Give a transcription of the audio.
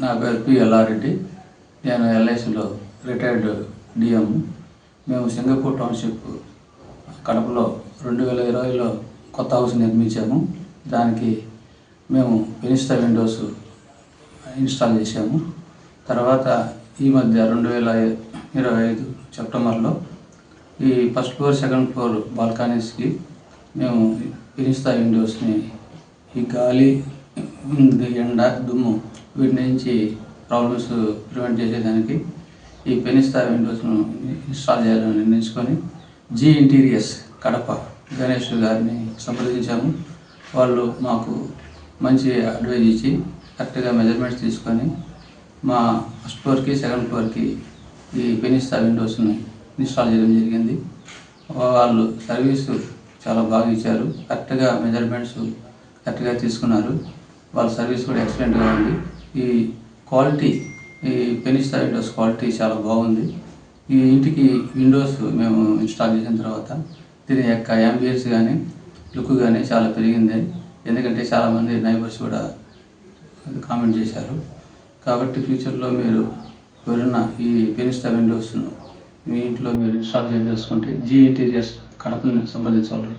నా పేరు పి ఎల్లారెడ్డి. నేను ఎల్ఐసిలో రిటైర్డ్ డిఎం. మేము సింగపూర్ టౌన్షిప్ కడపలో 2020లో కొత్త హౌస్ నిర్మించాము. దానికి మేము ఫెనిస్టా విండోస్ ఇన్స్టాల్ చేసాము. తర్వాత ఈ మధ్య 2025 సెప్టెంబర్లో ఈ ఫస్ట్ ఫ్లోర్, సెకండ్ ఫ్లోర్ బాల్కనీస్కి మేము ఫెనిస్టా విండోస్ని ఈ గాలి, ఎండ, దుమ్ము వీటి నుంచి ప్రాబ్లమ్స్ ప్రివెంట్ చేసేదానికి ఈ ఫెనిస్టా విండోస్ను ఇన్స్టాల్ చేయాలని నిర్ణయించుకొని జీ ఇంటీరియర్స్ కడప గణేష్ గారిని సంప్రదించాము. వాళ్ళు మాకు మంచి అడ్వైజ్ ఇచ్చి కరెక్ట్గా మెజర్మెంట్స్ తీసుకొని మా ఫస్ట్ ఫ్లోర్కి, సెకండ్ ఫ్లోర్కి ఈ ఫెనిస్టా విండోస్ని ఇన్స్టాల్ చేయడం జరిగింది. వాళ్ళు సర్వీసు చాలా బాగా ఇచ్చారు. కరెక్ట్గా మెజర్మెంట్స్ కరెక్ట్గా తీసుకున్నారు. వాళ్ళ సర్వీస్ కూడా ఎక్సలెంట్గా ఉంది. ఈ క్వాలిటీ, ఈ ఫెనిస్టా విండోస్ క్వాలిటీ చాలా బాగుంది. ఈ ఇంటికి విండోస్ మేము ఇన్స్టాల్ చేసిన తర్వాత దీని యొక్క యాంబియన్స్ కానీ, లుక్ కానీ చాలా పెరిగింది. ఎందుకంటే చాలామంది నైబర్స్ కూడా కామెంట్ చేశారు. కాబట్టి ఫ్యూచర్లో మీరు ఎవరైనా ఈ ఫెనిస్టా విండోస్ను మీ ఇంట్లో మీరు ఇన్స్టాల్ చేసుకుంటే జీ ఇంటీరియర్స్ కడపని సంప్రదించగలరు.